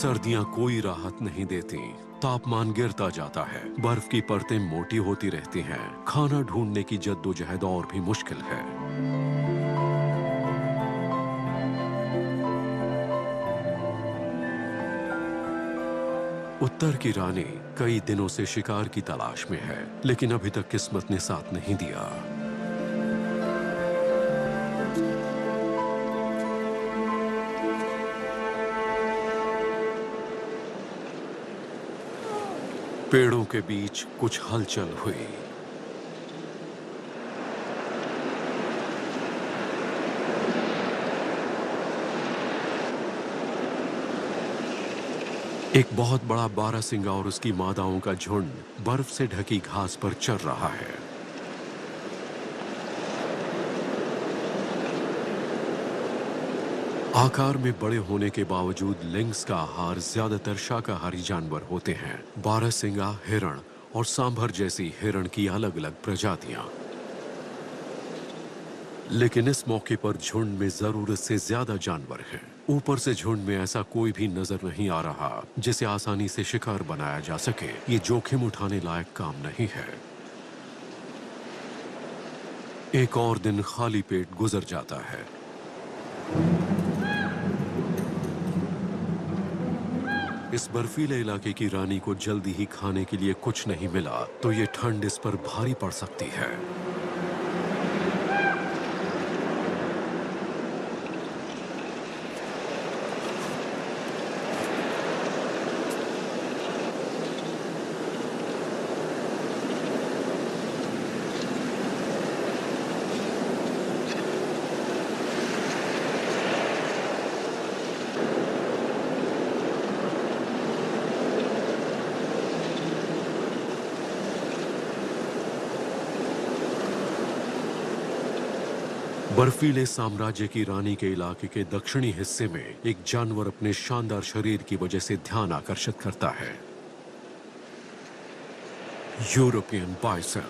सर्दियां कोई राहत नहीं देती। तापमान गिरता जाता है, बर्फ की परतें मोटी होती रहती हैं, खाना ढूंढने की जद्दोजहद और भी मुश्किल है। उत्तर की रानी कई दिनों से शिकार की तलाश में है, लेकिन अभी तक किस्मत ने साथ नहीं दिया। पेड़ों के बीच कुछ हलचल हुई। एक बहुत बड़ा बारहसिंगा और उसकी मादाओं का झुंड बर्फ से ढकी घास पर चल रहा है। आकार में बड़े होने के बावजूद लिंक्स का आहार ज्यादातर शाकाहारी जानवर होते हैं। बारहसिंगा, हिरण और सांभर जैसी हिरण की अलग अलग प्रजातियां। लेकिन इस मौके पर झुंड में जरूरत से ज्यादा जानवर हैं। ऊपर से झुंड में ऐसा कोई भी नजर नहीं आ रहा जिसे आसानी से शिकार बनाया जा सके। ये जोखिम उठाने लायक काम नहीं है। एक और दिन खाली पेट गुजर जाता है। इस बर्फीले इलाके की रानी को जल्दी ही खाने के लिए कुछ नहीं मिला तो ये ठंड इस पर भारी पड़ सकती है। बर्फीले साम्राज्य की रानी के इलाके के दक्षिणी हिस्से में एक जानवर अपने शानदार शरीर की वजह से ध्यान आकर्षित करता है। European bison.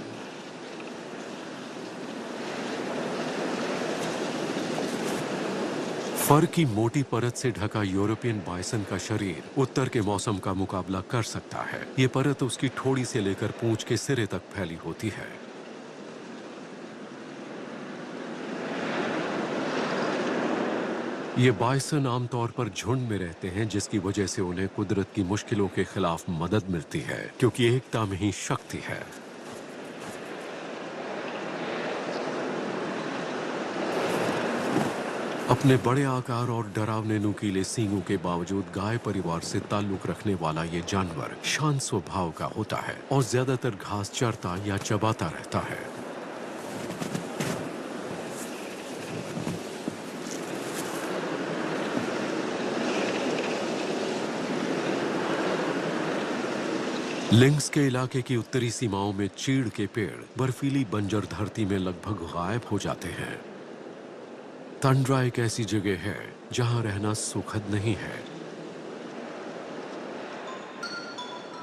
फर की मोटी परत से ढका यूरोपियन बाइसन का शरीर उत्तर के मौसम का मुकाबला कर सकता है। ये परत उसकी ठोड़ी से लेकर पूंछ के सिरे तक फैली होती है। ये बाइसन आमतौर पर झुंड में रहते हैं, जिसकी वजह से उन्हें कुदरत की मुश्किलों के खिलाफ मदद मिलती है, क्योंकि एकता में ही शक्ति है। अपने बड़े आकार और डरावने नुकीले सींगों के बावजूद गाय परिवार से ताल्लुक रखने वाला ये जानवर शांत स्वभाव का होता है और ज्यादातर घास चरता या चबाता रहता है। लिंक्स के इलाके की उत्तरी सीमाओं में चीड़ के पेड़ बर्फीली बंजर धरती में लगभग गायब हो जाते हैं। टंड्रा एक ऐसी जगह है जहां रहना सुखद नहीं है,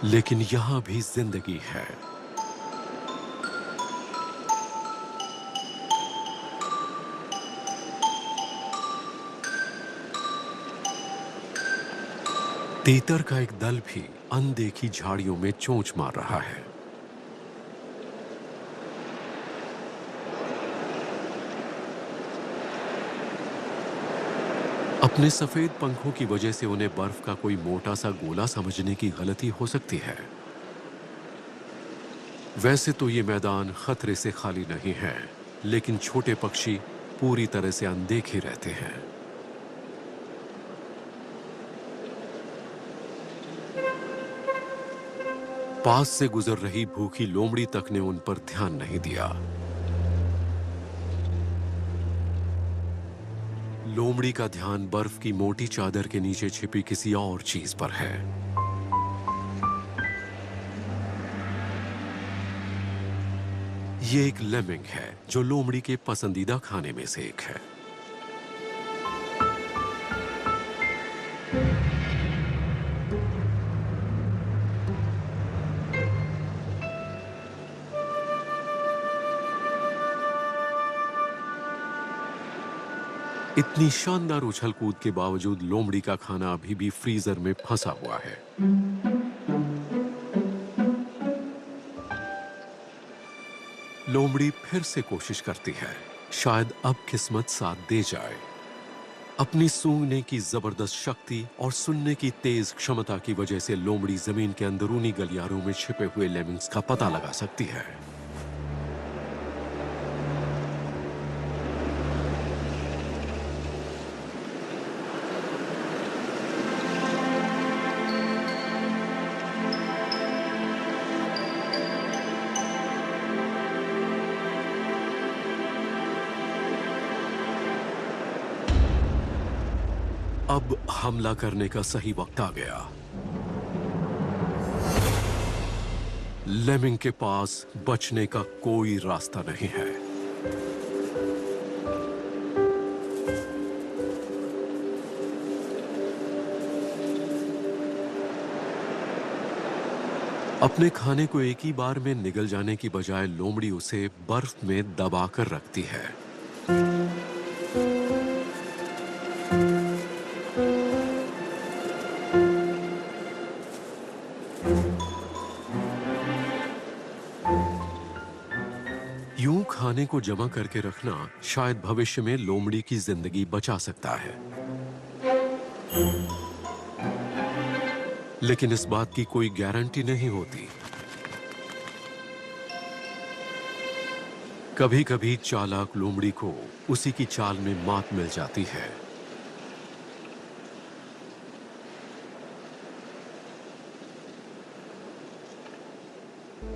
लेकिन यहां भी जिंदगी है। तीतर का एक दल भी अनदेखी झाड़ियों में चोंच मार रहा है। अपने सफेद पंखों की वजह से उन्हें बर्फ का कोई मोटा सा गोला समझने की गलती हो सकती है। वैसे तो ये मैदान खतरे से खाली नहीं है, लेकिन छोटे पक्षी पूरी तरह से अनदेखे रहते हैं। पास से गुजर रही भूखी लोमड़ी तक ने उन पर ध्यान नहीं दिया। लोमड़ी का ध्यान बर्फ की मोटी चादर के नीचे छिपी किसी और चीज पर है। ये एक लेमिंग है जो लोमड़ी के पसंदीदा खाने में से एक है। इतनी शानदार उछल कूद के बावजूद लोमड़ी का खाना अभी भी फ्रीजर में फंसा हुआ है। लोमड़ी फिर से कोशिश करती है, शायद अब किस्मत साथ दे जाए। अपनी सूंघने की जबरदस्त शक्ति और सुनने की तेज क्षमता की वजह से लोमड़ी जमीन के अंदरूनी गलियारों में छिपे हुए लेमिंग्स का पता लगा सकती है। अब हमला करने का सही वक्त आ गया। लेमिंग के पास बचने का कोई रास्ता नहीं है। अपने खाने को एक ही बार में निगल जाने की बजाय लोमड़ी उसे बर्फ में दबाकर रखती है। यूं खाने को जमा करके रखना शायद भविष्य में लोमड़ी की जिंदगी बचा सकता है, लेकिन इस बात की कोई गारंटी नहीं होती। कभी-कभी चालाक लोमड़ी को उसी की चाल में मात मिल जाती है।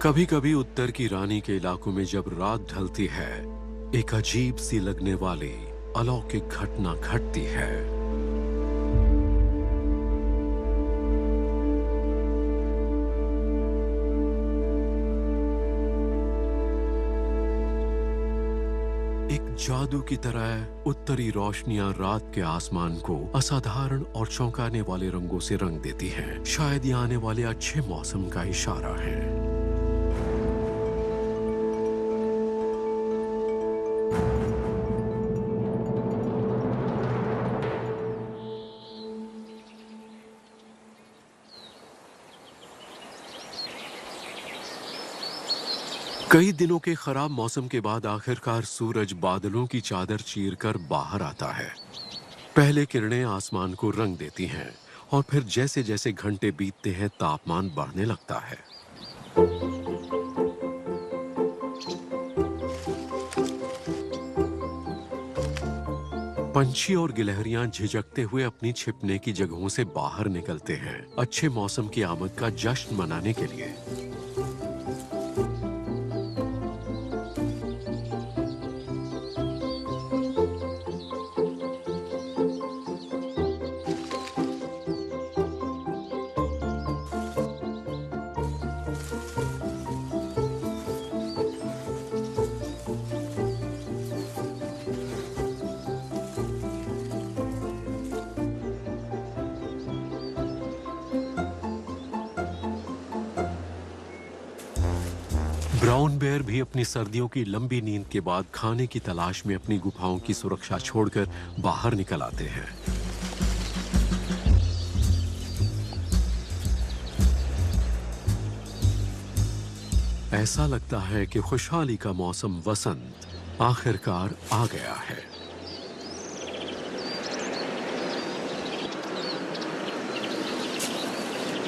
कभी-कभी उत्तर की रानी के इलाकों में जब रात ढलती है, एक अजीब सी लगने वाली अलौकिक घटना घटती है। एक जादू की तरह उत्तरी रोशनियां रात के आसमान को असाधारण और चौंकाने वाले रंगों से रंग देती हैं। शायद ये आने वाले अच्छे मौसम का इशारा है। कई दिनों के खराब मौसम के बाद आखिरकार सूरज बादलों की चादर चीरकर बाहर आता है। पहले किरणें आसमान को रंग देती हैं और फिर जैसे जैसे घंटे बीतते हैं तापमान बढ़ने लगता है। पंछी और गिलहरियां झिझकते हुए अपनी छिपने की जगहों से बाहर निकलते हैं, अच्छे मौसम की आमद का जश्न मनाने के लिए। ब्राउन बेयर भी अपनी सर्दियों की लंबी नींद के बाद खाने की तलाश में अपनी गुफाओं की सुरक्षा छोड़कर बाहर निकल आते हैं। ऐसा लगता है कि खुशहाली का मौसम वसंत आखिरकार आ गया है।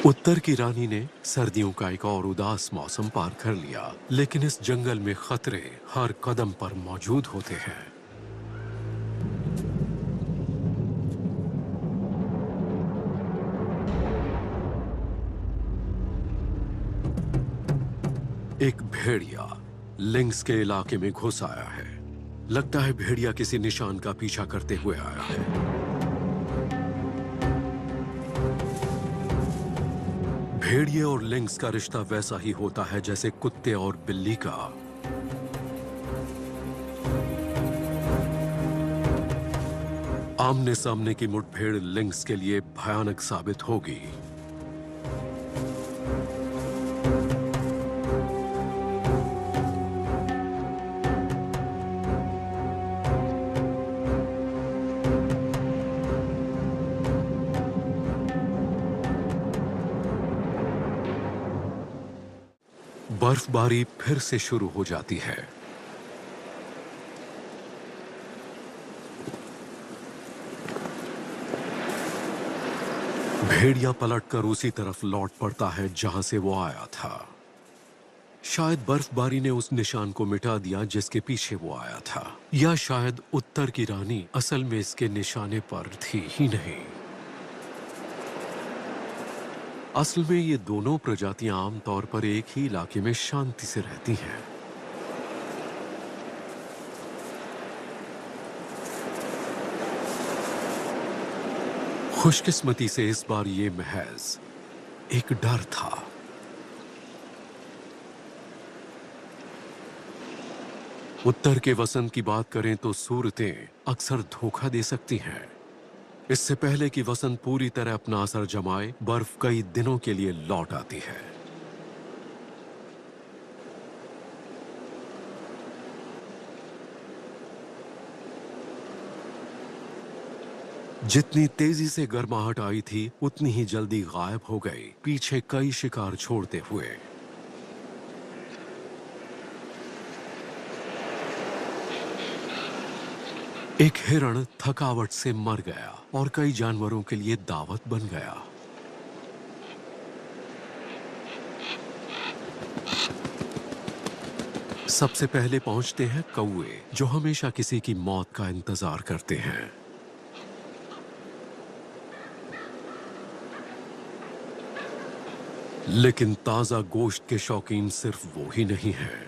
उत्तर की रानी ने सर्दियों का एक और उदास मौसम पार कर लिया, लेकिन इस जंगल में खतरे हर कदम पर मौजूद होते हैं। एक भेड़िया लिंक्स के इलाके में घुस आया है। लगता है भेड़िया किसी निशान का पीछा करते हुए आया है। भेड़िए और लिंक्स का रिश्ता वैसा ही होता है जैसे कुत्ते और बिल्ली का। आमने सामने की मुठभेड़ लिंक्स के लिए भयानक साबित होगी। बर्फबारी फिर से शुरू हो जाती है। भेड़िया पलटकर उसी तरफ लौट पड़ता है जहां से वो आया था। शायद बर्फबारी ने उस निशान को मिटा दिया जिसके पीछे वो आया था, या शायद उत्तर की रानी असल में इसके निशाने पर थी ही नहीं। असल में ये दोनों प्रजातियां आमतौर पर एक ही इलाके में शांति से रहती हैं। खुशकिस्मती से इस बार ये महज एक डर था। उत्तर के वसंत की बात करें तो सूरतें अक्सर धोखा दे सकती हैं। इससे पहले कि वसंत पूरी तरह अपना असर जमाए, बर्फ कई दिनों के लिए लौट आती है। जितनी तेजी से गर्माहट आई थी, उतनी ही जल्दी गायब हो गई, पीछे कई शिकार छोड़ते हुए। एक हिरण थकावट से मर गया और कई जानवरों के लिए दावत बन गया। सबसे पहले पहुंचते हैं कौवे, जो हमेशा किसी की मौत का इंतजार करते हैं। लेकिन ताजा गोश्त के शौकीन सिर्फ वो ही नहीं हैं।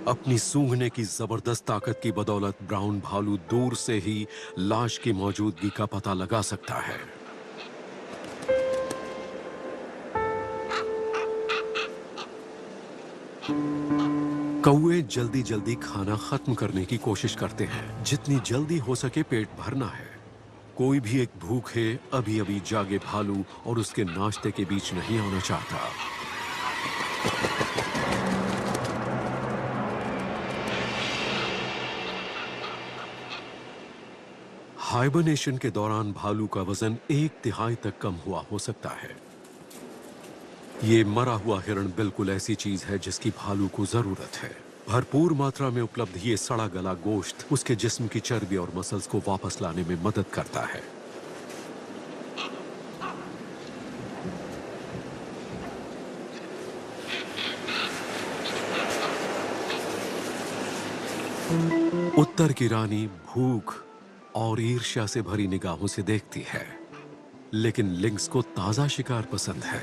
अपनी सूंघने की जबरदस्त ताकत की बदौलत ब्राउन भालू दूर से ही लाश की मौजूदगी का पता लगा सकता है। कौवे जल्दी जल्दी खाना खत्म करने की कोशिश करते हैं। जितनी जल्दी हो सके पेट भरना है। कोई भी एक भूखे अभी अभी जागे भालू और उसके नाश्ते के बीच नहीं आना चाहता। हाइबरनेशन के दौरान भालू का वजन 1/3 तक कम हुआ हो सकता है। ये मरा हुआ हिरण बिल्कुल ऐसी चीज है जिसकी भालू को जरूरत है। भरपूर मात्रा में उपलब्ध ये सड़ा गला गोश्त उसके जिस्म की चर्बी और मसल्स को वापस लाने में मदद करता है। उत्तर की रानी भूख और ईर्ष्या से भरी निगाहों से देखती है, लेकिन लिंक्स को ताजा शिकार पसंद है।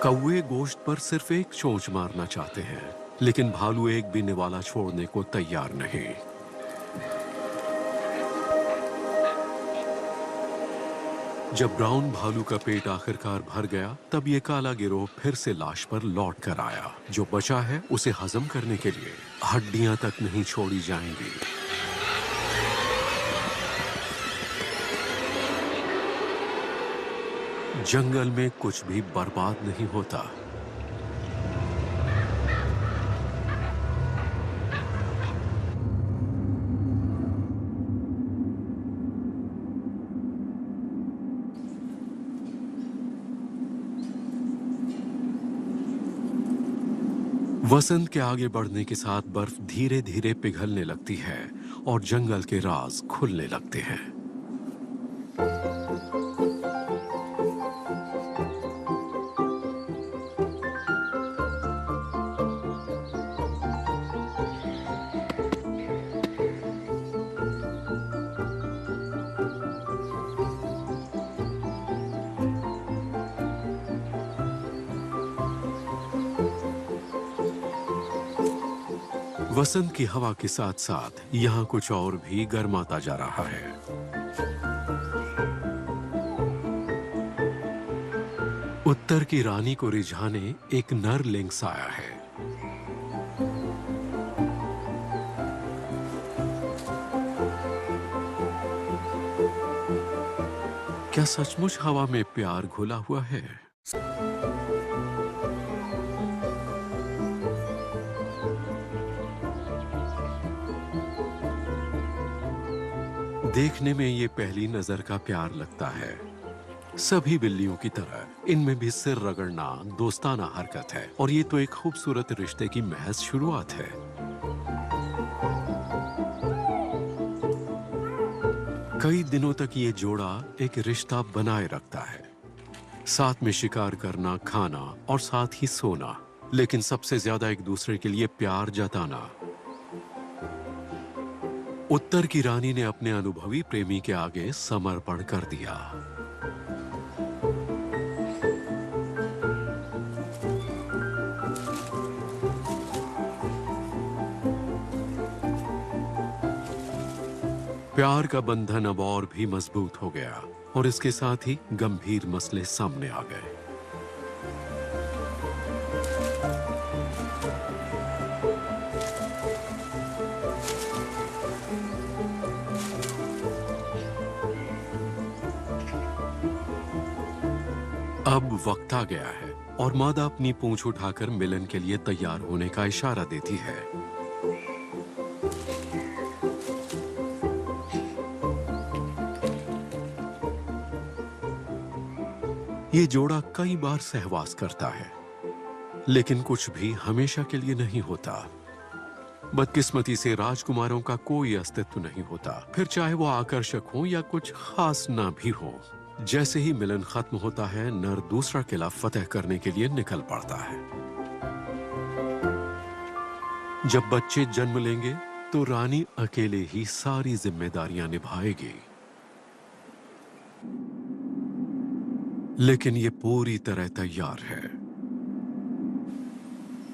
कौवे गोश्त पर सिर्फ एक चोंच मारना चाहते हैं, लेकिन भालू एक भी निवाला छोड़ने को तैयार नहीं। जब ब्राउन भालू का पेट आखिरकार भर गया, तब ये काला गिरोह फिर से लाश पर लौट कर आया। जो बचा है उसे हजम करने के लिए हड्डियां तक नहीं छोड़ी जाएंगी। जंगल में कुछ भी बर्बाद नहीं होता। वसंत के आगे बढ़ने के साथ बर्फ धीरे धीरे पिघलने लगती है और जंगल के राज खुलने लगते हैं। वसंत की हवा के साथ साथ यहाँ कुछ और भी गर्माता जा रहा है। उत्तर की रानी को रिझाने एक नर लिंक्स आया है। क्या सचमुच हवा में प्यार घुला हुआ है? देखने में ये पहली नजर का प्यार लगता है। सभी बिल्लियों की तरह इनमें भी सिर रगड़ना दोस्ताना हरकत है, और ये तो एक खूबसूरत रिश्ते की महज शुरुआत है। कई दिनों तक ये जोड़ा एक रिश्ता बनाए रखता है, साथ में शिकार करना, खाना और साथ ही सोना, लेकिन सबसे ज्यादा एक दूसरे के लिए प्यार जताना। उत्तर की रानी ने अपने अनुभवी प्रेमी के आगे समर्पण कर दिया। प्यार का बंधन अब और भी मजबूत हो गया, और इसके साथ ही गंभीर मसले सामने आ गए। अब वक्त आ गया है, और मादा अपनी पूंछ उठाकर मिलन के लिए तैयार होने का इशारा देती है। ये जोड़ा कई बार सहवास करता है, लेकिन कुछ भी हमेशा के लिए नहीं होता। बदकिस्मती से राजकुमारों का कोई अस्तित्व नहीं होता, फिर चाहे वो आकर्षक हो या कुछ खास ना भी हो। जैसे ही मिलन खत्म होता है, नर दूसरा किला फतेह करने के लिए निकल पड़ता है। जब बच्चे जन्म लेंगे तो रानी अकेले ही सारी जिम्मेदारियां निभाएगी, लेकिन ये पूरी तरह तैयार है।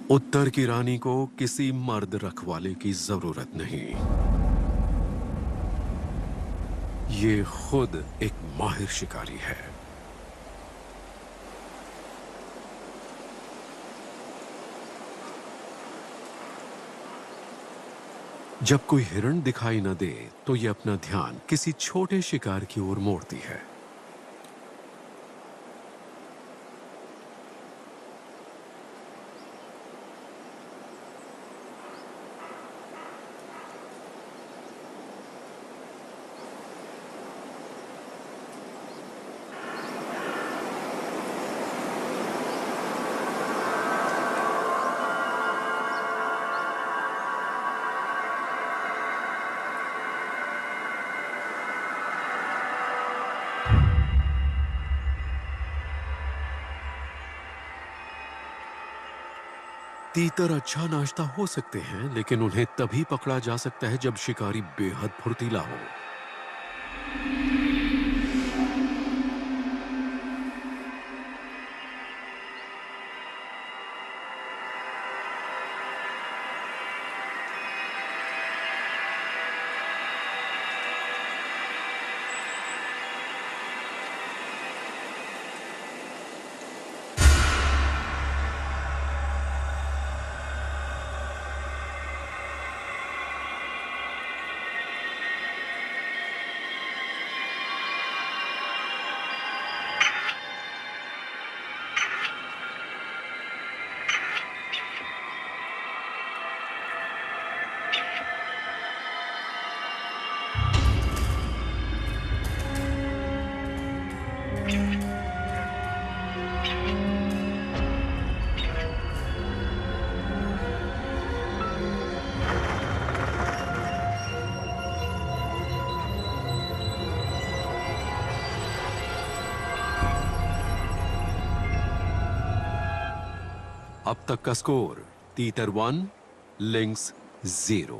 उत्तर की रानी को किसी मर्द रखवाले की जरूरत नहीं। ये खुद एक माहिर शिकारी है। जब कोई हिरण दिखाई न दे तो ये अपना ध्यान किसी छोटे शिकार की ओर मोड़ती है। तीतर अच्छा नाश्ता हो सकते हैं, लेकिन उन्हें तभी पकड़ा जा सकता है जब शिकारी बेहद फुर्तीला हो। अब तक का स्कोर: तीतर 1, लिंक्स 0।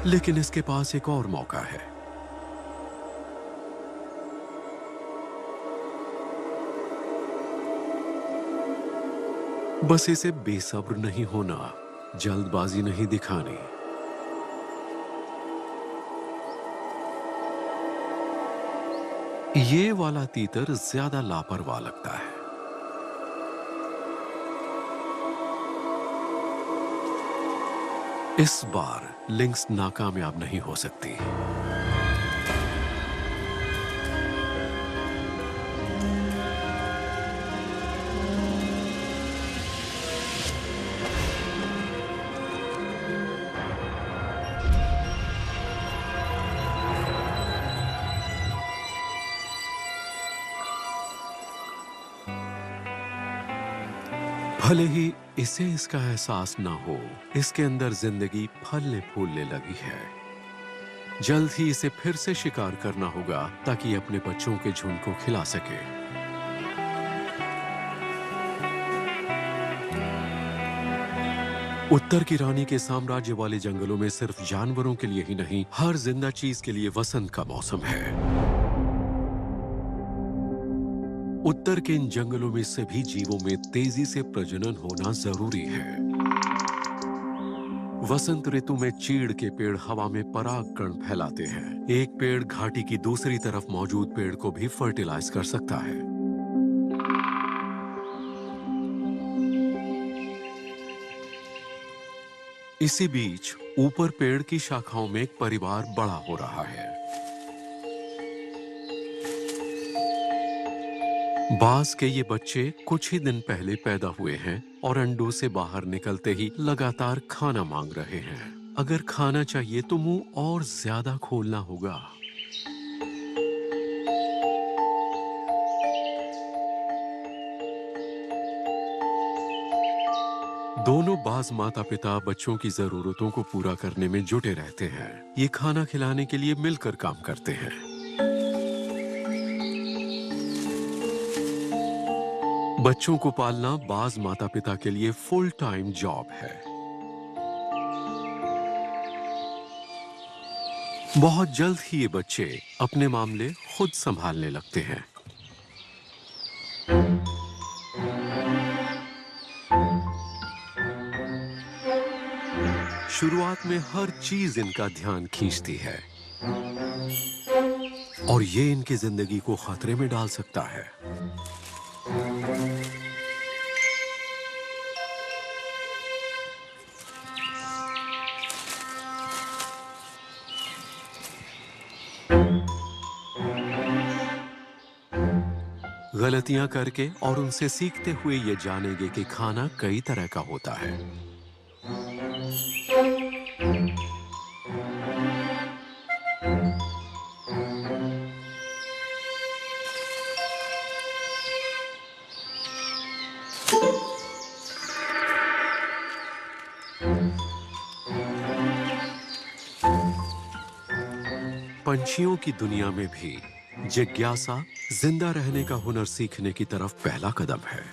लेकिन इसके पास एक और मौका है। बस इसे बेसब्र नहीं होना, जल्दबाजी नहीं दिखानी। ये वाला तीतर ज्यादा लापरवाह लगता है। इस बार लिंक्स नाकामयाब नहीं हो सकती। भले ही इसे इसका एहसास ना हो, इसके अंदर जिंदगी फलने फूलने लगी है। जल्द ही इसे फिर से शिकार करना होगा ताकि अपने बच्चों के झुंड को खिला सके। उत्तर की रानी के साम्राज्य वाले जंगलों में सिर्फ जानवरों के लिए ही नहीं, हर जिंदा चीज के लिए वसंत का मौसम है। उत्तर के इन जंगलों में सभी जीवों में तेजी से प्रजनन होना जरूरी है। वसंत ऋतु में चीड़ के पेड़ हवा में परागकण फैलाते हैं। एक पेड़ घाटी की दूसरी तरफ मौजूद पेड़ को भी फर्टिलाइज कर सकता है। इसी बीच ऊपर पेड़ की शाखाओं में एक परिवार बड़ा हो रहा है। बाज के ये बच्चे कुछ ही दिन पहले पैदा हुए हैं और अंडों से बाहर निकलते ही लगातार खाना मांग रहे हैं। अगर खाना चाहिए तो मुंह और ज्यादा खोलना होगा। दोनों बाज माता पिता बच्चों की जरूरतों को पूरा करने में जुटे रहते हैं। ये खाना खिलाने के लिए मिलकर काम करते हैं। बच्चों को पालना बाज माता पिता के लिए फुल टाइम जॉब है। बहुत जल्द ही ये बच्चे अपने मामले खुद संभालने लगते हैं। शुरुआत में हर चीज इनका ध्यान खींचती है और ये इनकी जिंदगी को खतरे में डाल सकता है। गलतियां करके और उनसे सीखते हुए ये जानेंगे कि खाना कई तरह का होता है। पंछियों की दुनिया में भी जिज्ञासा जिंदा रहने का हुनर सीखने की तरफ पहला कदम है।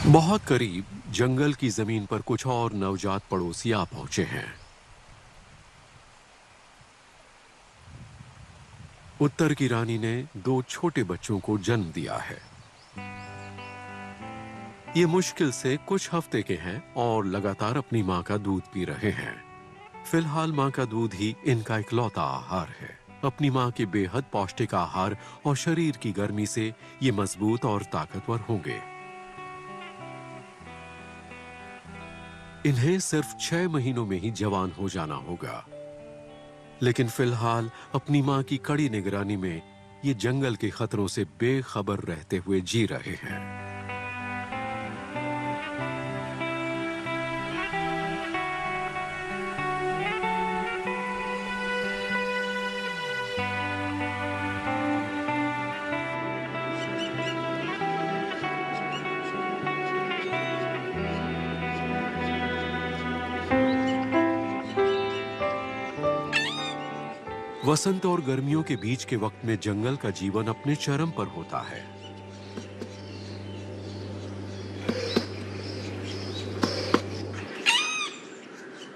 बहुत करीब जंगल की जमीन पर कुछ और नवजात पड़ोसी आ पहुंचे हैं। उत्तर की रानी ने 2 छोटे बच्चों को जन्म दिया है। ये मुश्किल से कुछ हफ्ते के हैं और लगातार अपनी मां का दूध पी रहे हैं। फिलहाल मां का दूध ही इनका इकलौता आहार है। अपनी मां के बेहद पौष्टिक आहार और शरीर की गर्मी से ये मजबूत और ताकतवर होंगे। इन्हें सिर्फ 6 महीनों में ही जवान हो जाना होगा, लेकिन फिलहाल अपनी मां की कड़ी निगरानी में ये जंगल के खतरों से बेखबर रहते हुए जी रहे हैं। वसंत और गर्मियों के बीच के वक्त में जंगल का जीवन अपने चरम पर होता है।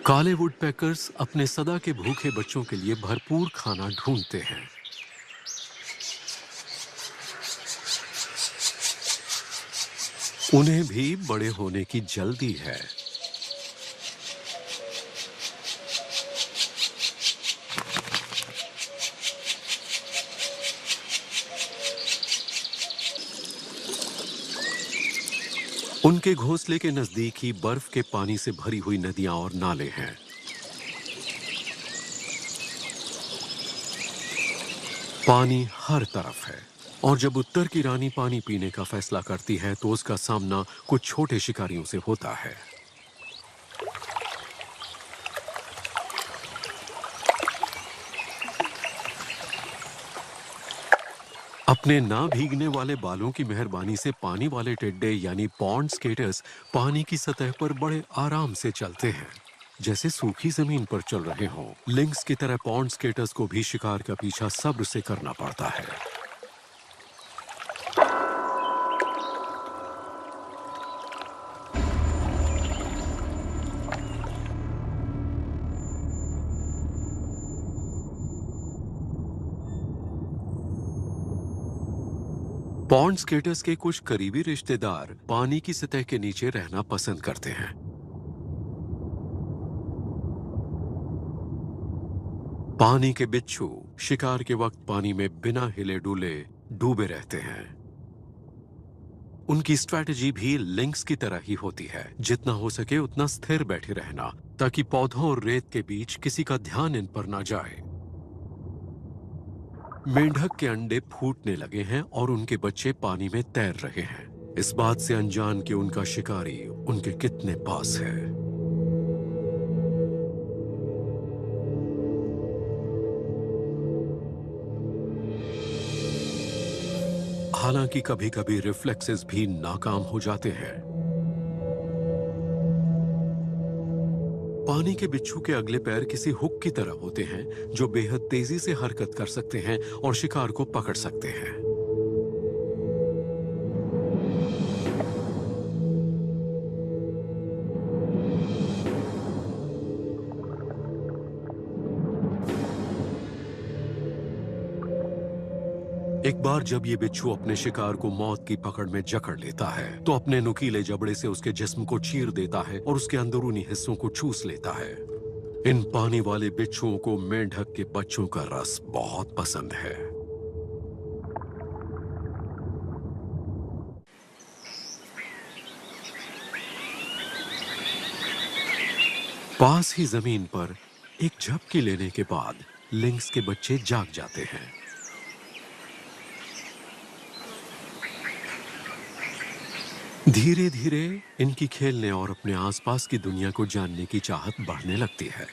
काले वुडपेकर्स अपने सदा के भूखे बच्चों के लिए भरपूर खाना ढूंढते हैं। उन्हें भी बड़े होने की जल्दी है। उनके घोंसले के नजदीक ही बर्फ के पानी से भरी हुई नदियां और नाले हैं। पानी हर तरफ है और जब उत्तर की रानी पानी पीने का फैसला करती है तो उसका सामना कुछ छोटे शिकारियों से होता है। अपने ना भीगने वाले बालों की मेहरबानी से पानी वाले टिड्डे यानी पॉन्ड स्केटर्स पानी की सतह पर बड़े आराम से चलते हैं, जैसे सूखी जमीन पर चल रहे हों। लिंक्स की तरह पॉन्ड स्केटर्स को भी शिकार का पीछा सब्र से करना पड़ता है। पॉन्ड स्केटर्स के कुछ करीबी रिश्तेदार पानी की सतह के नीचे रहना पसंद करते हैं। पानी के बिच्छू शिकार के वक्त पानी में बिना हिले डुले डूबे रहते हैं। उनकी स्ट्रैटेजी भी लिंक्स की तरह ही होती है, जितना हो सके उतना स्थिर बैठे रहना ताकि पौधों और रेत के बीच किसी का ध्यान इन पर ना जाए। मेंढक के अंडे फूटने लगे हैं और उनके बच्चे पानी में तैर रहे हैं, इस बात से अनजान कि उनका शिकारी उनके कितने पास है। हालांकि कभी-कभी रिफ्लेक्सेस भी नाकाम हो जाते हैं। पानी के बिच्छू के अगले पैर किसी हुक की तरह होते हैं जो बेहद तेजी से हरकत कर सकते हैं और शिकार को पकड़ सकते हैं। एक बार जब ये बिच्छू अपने शिकार को मौत की पकड़ में जकड़ लेता है तो अपने नुकीले जबड़े से उसके जिस्म को चीर देता है और उसके अंदरूनी हिस्सों को चूस लेता है। इन पानी वाले बिच्छुओं को मेंढक के बच्चों का रस बहुत पसंद है। पास ही जमीन पर एक झपकी लेने के बाद लिंक्स के बच्चे जाग जाते हैं। धीरे धीरे इनकी खेलने और अपने आसपास की दुनिया को जानने की चाहत बढ़ने लगती है।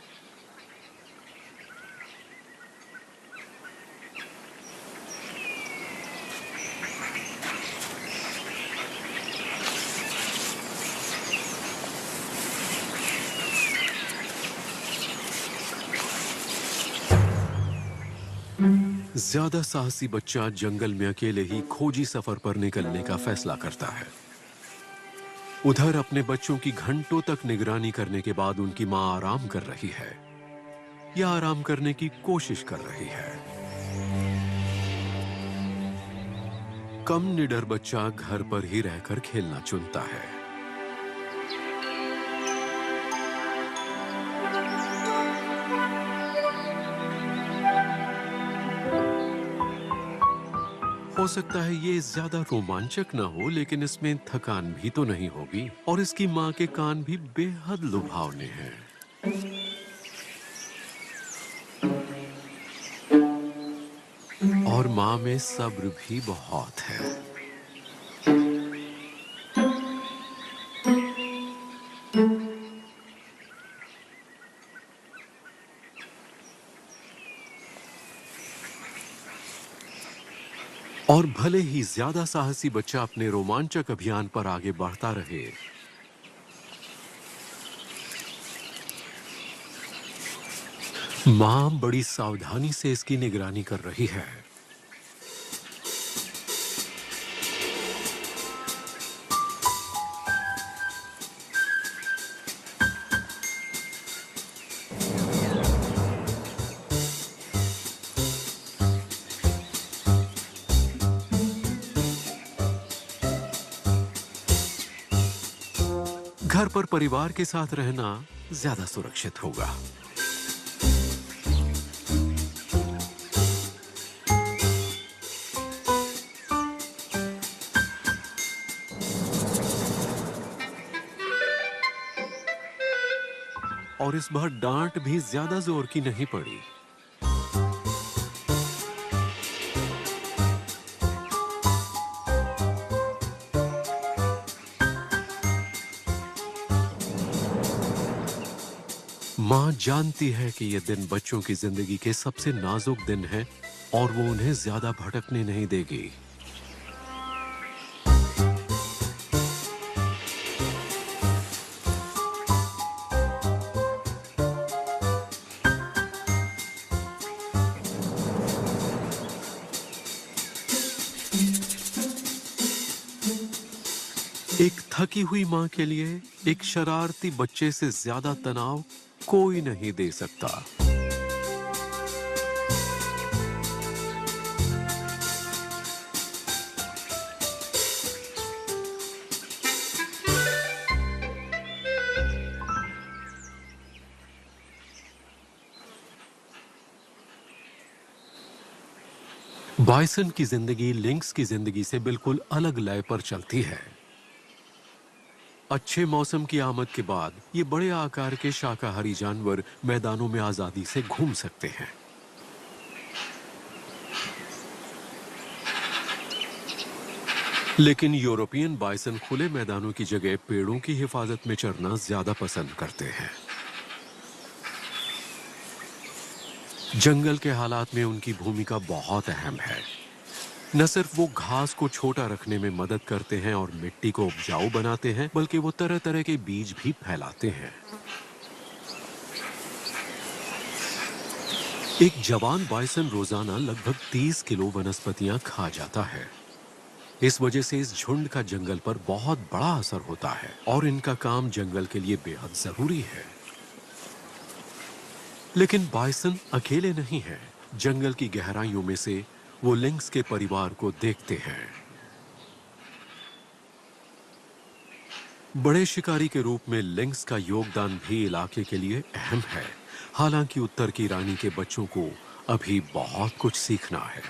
ज्यादा साहसी बच्चा जंगल में अकेले ही खोजी सफर पर निकलने का फैसला करता है। उधर अपने बच्चों की घंटों तक निगरानी करने के बाद उनकी मां आराम कर रही है या आराम करने की कोशिश कर रही है। कम निडर बच्चा घर पर ही रहकर खेलना चुनता है। हो सकता है ये ज्यादा रोमांचक ना हो, लेकिन इसमें थकान भी तो नहीं होगी और इसकी मां के कान भी बेहद लुभावने हैं। और मां में सब्र भी बहुत है। और भले ही ज्यादा साहसी बच्चा अपने रोमांचक अभियान पर आगे बढ़ता रहे, मां बड़ी सावधानी से इसकी निगरानी कर रही है। घर पर परिवार के साथ रहना ज्यादा सुरक्षित होगा। और इस बार डांट भी ज्यादा जोर की नहीं पड़ी। माँ जानती है कि ये दिन बच्चों की जिंदगी के सबसे नाजुक दिन है और वो उन्हें ज्यादा भटकने नहीं देगी। एक थकी हुई माँ के लिए एक शरारती बच्चे से ज्यादा तनाव कोई नहीं दे सकता। बाइसन की जिंदगी लिंक्स की जिंदगी से बिल्कुल अलग लय पर चलती है। अच्छे मौसम की आमद के बाद ये बड़े आकार के शाकाहारी जानवर मैदानों में आजादी से घूम सकते हैं। लेकिन यूरोपियन बाइसन खुले मैदानों की जगह पेड़ों की हिफाजत में चरना ज्यादा पसंद करते हैं। जंगल के हालात में उनकी भूमिका बहुत अहम है। न सिर्फ वो घास को छोटा रखने में मदद करते हैं और मिट्टी को उपजाऊ बनाते हैं, बल्कि वो तरह तरह के बीज भी फैलाते हैं। एक जवान बाइसन रोजाना लगभग 30 किलो वनस्पतियां खा जाता है। इस वजह से इस झुंड का जंगल पर बहुत बड़ा असर होता है और इनका काम जंगल के लिए बेहद जरूरी है। लेकिन बाइसन अकेले नहीं हैं। जंगल की गहराइयों में से वो लिंक्स के परिवार को देखते हैं। बड़े शिकारी के रूप में लिंक्स का योगदान भी इलाके के लिए अहम है। हालांकि उत्तर की रानी के बच्चों को अभी बहुत कुछ सीखना है।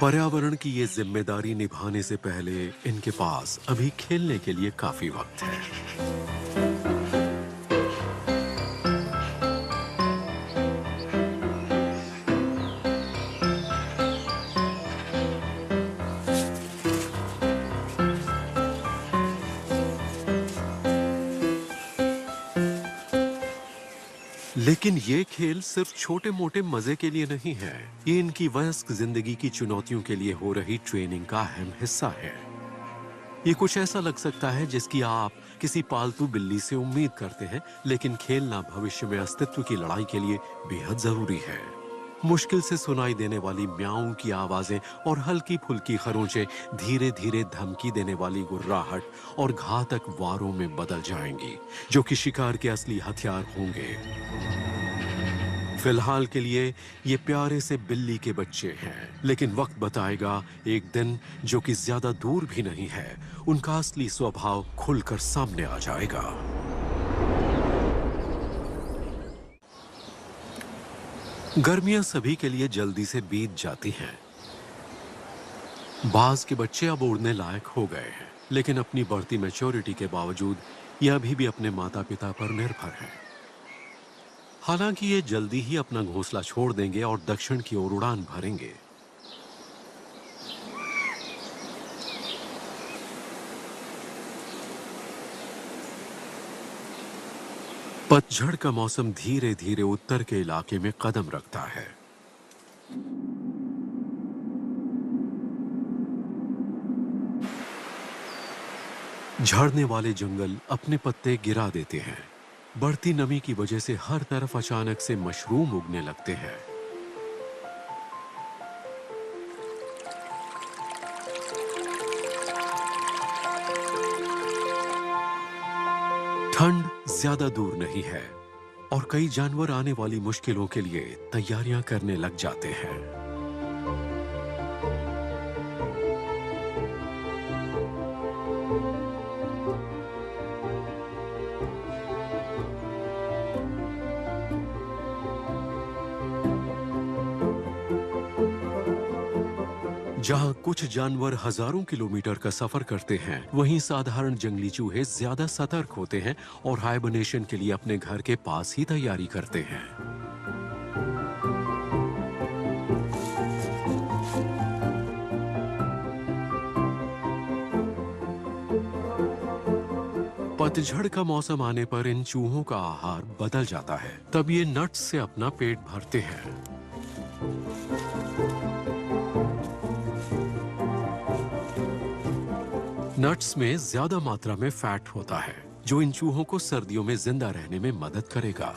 पर्यावरण की ये जिम्मेदारी निभाने से पहले इनके पास अभी खेलने के लिए काफी वक्त है। लेकिन ये खेल सिर्फ छोटे मोटे मजे के लिए नहीं है। ये इनकी वयस्क जिंदगी की चुनौतियों के लिए हो रही ट्रेनिंग का अहम हिस्सा है। ये कुछ ऐसा लग सकता है जिसकी आप किसी पालतू बिल्ली से उम्मीद करते हैं, लेकिन खेलना भविष्य में अस्तित्व की लड़ाई के लिए बेहद जरूरी है। मुश्किल से सुनाई देने वाली म्याऊं की आवाजें और हल्की फुल्की खरोंचें धीरे धीरे धमकी देने वाली गुर्राहट और घातक वारों में बदल जाएंगी, जो कि शिकार के असली हथियार होंगे। फिलहाल के लिए ये प्यारे से बिल्ली के बच्चे हैं, लेकिन वक्त बताएगा एक दिन जो कि ज्यादा दूर भी नहीं है, उनका असली स्वभाव खुलकर सामने आ जाएगा। गर्मियां सभी के लिए जल्दी से बीत जाती हैं। बाज के बच्चे अब उड़ने लायक हो गए हैं, लेकिन अपनी बढ़ती मैच्योरिटी के बावजूद ये अभी भी अपने माता पिता पर निर्भर हैं। हालांकि ये जल्दी ही अपना घोंसला छोड़ देंगे और दक्षिण की ओर उड़ान भरेंगे। पतझड़ का मौसम धीरे धीरे उत्तर के इलाके में कदम रखता है। झड़ने वाले जंगल अपने पत्ते गिरा देते हैं। बढ़ती नमी की वजह से हर तरफ अचानक से मशरूम उगने लगते हैं। ठंड ज्यादा दूर नहीं है और कई जानवर आने वाली मुश्किलों के लिए तैयारियां करने लग जाते हैं। जहां कुछ जानवर हजारों किलोमीटर का सफर करते हैं, वहीं साधारण जंगली चूहे ज्यादा सतर्क होते हैं और हाइबरनेशन के लिए अपने घर के पास ही तैयारी करते हैं। पतझड़ का मौसम आने पर इन चूहों का आहार बदल जाता है। तब ये नट्स से अपना पेट भरते हैं। नट्स में ज्यादा मात्रा में फैट होता है, जो इन चूहों को सर्दियों में जिंदा रहने में मदद करेगा।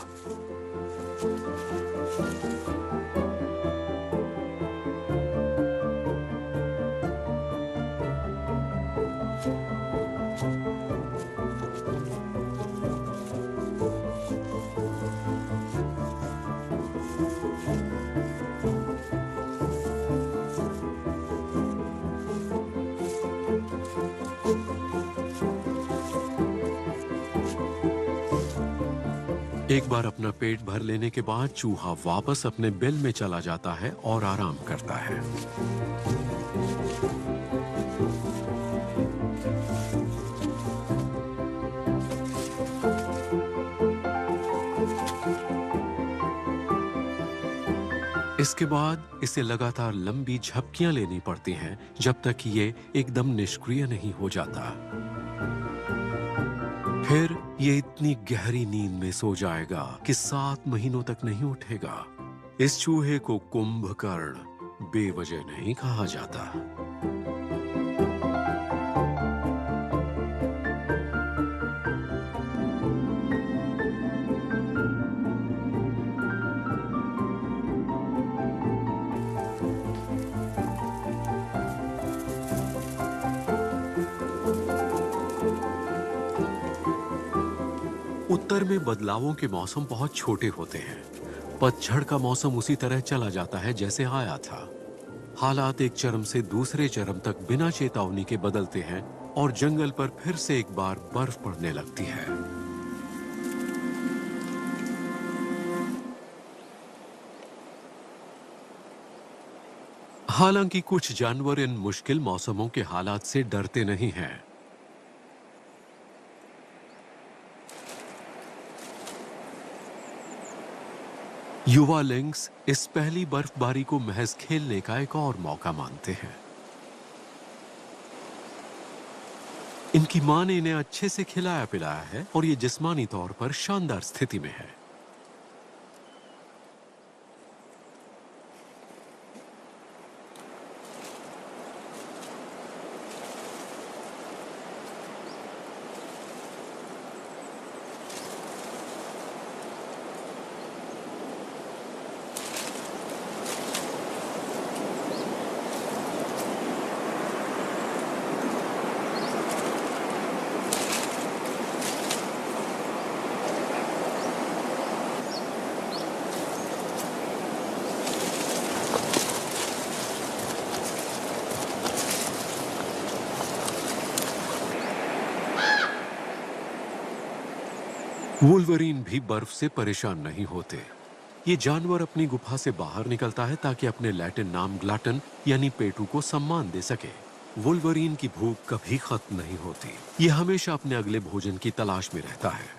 एक बार अपना पेट भर लेने के बाद चूहा वापस अपने बिल में चला जाता है और आराम करता है। इसके बाद इसे लगातार लंबी झपकियां लेनी पड़ती हैं, जब तक कि ये एकदम निष्क्रिय नहीं हो जाता। फिर ये इतनी गहरी नींद में सो जाएगा कि 7 महीनों तक नहीं उठेगा। इस चूहे को कुंभकर्ण बेवजह नहीं कहा जाता। उत्तर में बदलावों के मौसम बहुत छोटे होते हैं। पतझड़ का मौसम उसी तरह चला जाता है जैसे आया था। हालात एक चरम से दूसरे चरम तक बिना चेतावनी के बदलते हैं और जंगल पर फिर से एक बार बर्फ पड़ने लगती है। हालांकि कुछ जानवर इन मुश्किल मौसमों के हालात से डरते नहीं हैं। युवा लिंक्स इस पहली बर्फबारी को महज खेलने का एक और मौका मानते हैं। इनकी मां ने इन्हें अच्छे से खिलाया पिलाया है और ये जिस्मानी तौर पर शानदार स्थिति में है। वुल्वरीन भी बर्फ से परेशान नहीं होते। ये जानवर अपनी गुफा से बाहर निकलता है ताकि अपने लैटिन नाम ग्लाटन यानी पेटू को सम्मान दे सके। वुल्वरीन की भूख कभी खत्म नहीं होती। ये हमेशा अपने अगले भोजन की तलाश में रहता है।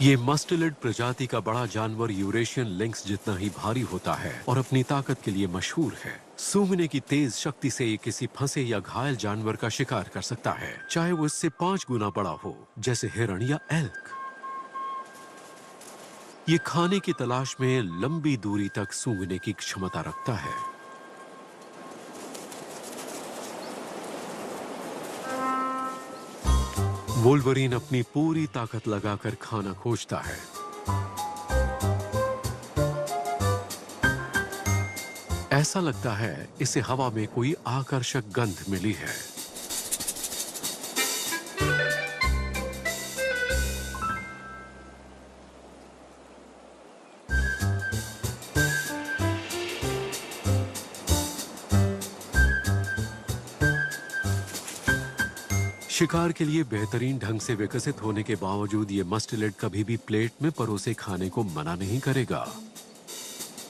ये मस्टेलिड प्रजाति का बड़ा जानवर यूरेशियन लिंक्स जितना ही भारी होता है और अपनी ताकत के लिए मशहूर है। सूंघने की तेज शक्ति से ये किसी फंसे या घायल जानवर का शिकार कर सकता है, चाहे वो इससे 5 गुना बड़ा हो, जैसे हिरण या एल्क। ये खाने की तलाश में लंबी दूरी तक सूंघने की क्षमता रखता है। वुल्वरीन अपनी पूरी ताकत लगाकर खाना खोजता है। ऐसा लगता है इसे हवा में कोई आकर्षक गंध मिली है। शिकार के लिए बेहतरीन ढंग से विकसित होने के बावजूद ये मस्टेलिड कभी भी प्लेट में परोसे खाने को मना नहीं करेगा।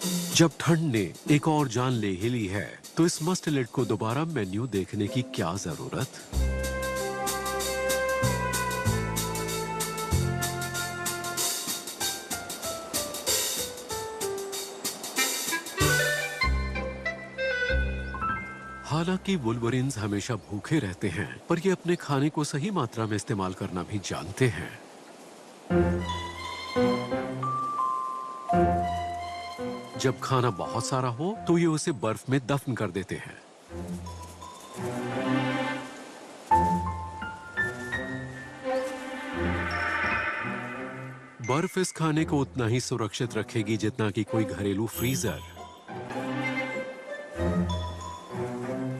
जब ठंड ने एक और जान ले ही ली है, तो इस मस्टलेट को दोबारा मेन्यू देखने की क्या जरूरत। हालांकि वुल्वरीन्स हमेशा भूखे रहते हैं, पर ये अपने खाने को सही मात्रा में इस्तेमाल करना भी जानते हैं। जब खाना बहुत सारा हो, तो ये उसे बर्फ में दफन कर देते हैं। बर्फ इस खाने को उतना ही सुरक्षित रखेगी जितना कि कोई घरेलू फ्रीजर।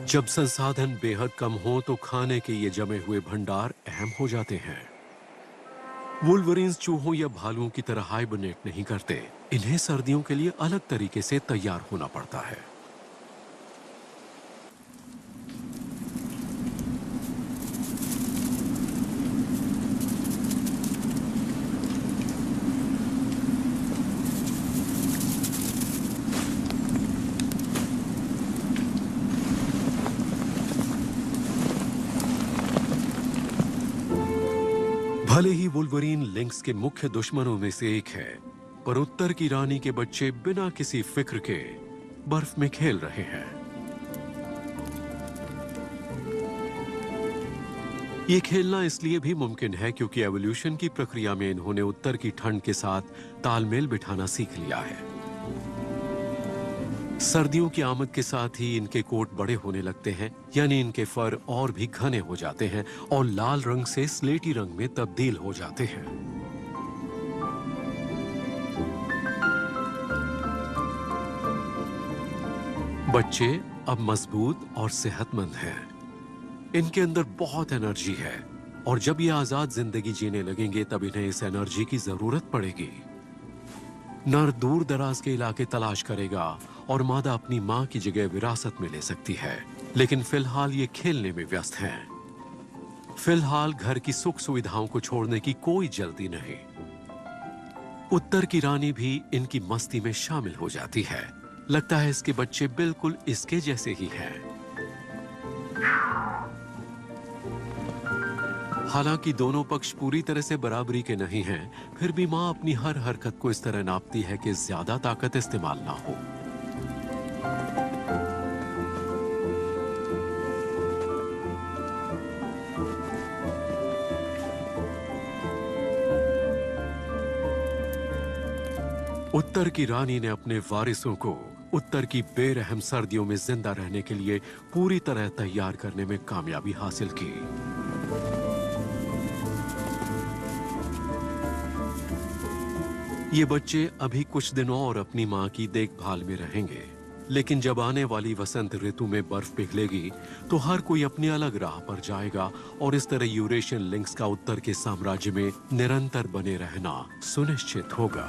जब संसाधन बेहद कम हो, तो खाने के ये जमे हुए भंडार अहम हो जाते हैं। वुल्वरीन्स चूहों या भालुओं की तरह हाइबरनेट नहीं करते। इन्हें सर्दियों के लिए अलग तरीके से तैयार होना पड़ता है। भले ही वुल्वरीन लिंक्स के मुख्य दुश्मनों में से एक है, पर उत्तर की रानी के बच्चे बिना किसी फिक्र के बर्फ में खेल रहे हैं। ये खेलना इसलिए भी मुमकिन है क्योंकि एवोल्यूशन की प्रक्रिया में इन्होंने उत्तर की ठंड के साथ तालमेल बिठाना सीख लिया है। सर्दियों की आमद के साथ ही इनके कोट बड़े होने लगते हैं, यानी इनके फर और भी घने हो जाते हैं और लाल रंग से स्लेटी रंग में तब्दील हो जाते हैं। बच्चे अब मजबूत और सेहतमंद हैं। इनके अंदर बहुत एनर्जी है और जब ये आजाद जिंदगी जीने लगेंगे, तब इन्हें इस एनर्जी की जरूरत पड़ेगी। नर दूर दराज के इलाके तलाश करेगा और मादा अपनी मां की जगह विरासत में ले सकती है, लेकिन फिलहाल ये खेलने में व्यस्त हैं। फिलहाल घर की सुख सुविधाओं को छोड़ने की कोई जल्दी नहीं। उत्तर की रानी भी इनकी मस्ती में शामिल हो जाती है। लगता है इसके बच्चे बिल्कुल इसके जैसे ही हैं। हालांकि दोनों पक्ष पूरी तरह से बराबरी के नहीं हैं, फिर भी मां अपनी हर हरकत को इस तरह नापती है कि ज्यादा ताकत इस्तेमाल ना हो। उत्तर की रानी ने अपने वारिसों को उत्तर की बेरहम सर्दियों में जिंदा रहने के लिए पूरी तरह तैयार करने में कामयाबी हासिल की। ये बच्चे अभी कुछ दिनों और अपनी मां की देखभाल में रहेंगे, लेकिन जब आने वाली वसंत ऋतु में बर्फ पिघलेगी, तो हर कोई अपनी अलग राह पर जाएगा और इस तरह यूरेशियन लिंक्स का उत्तर के साम्राज्य में निरंतर बने रहना सुनिश्चित होगा।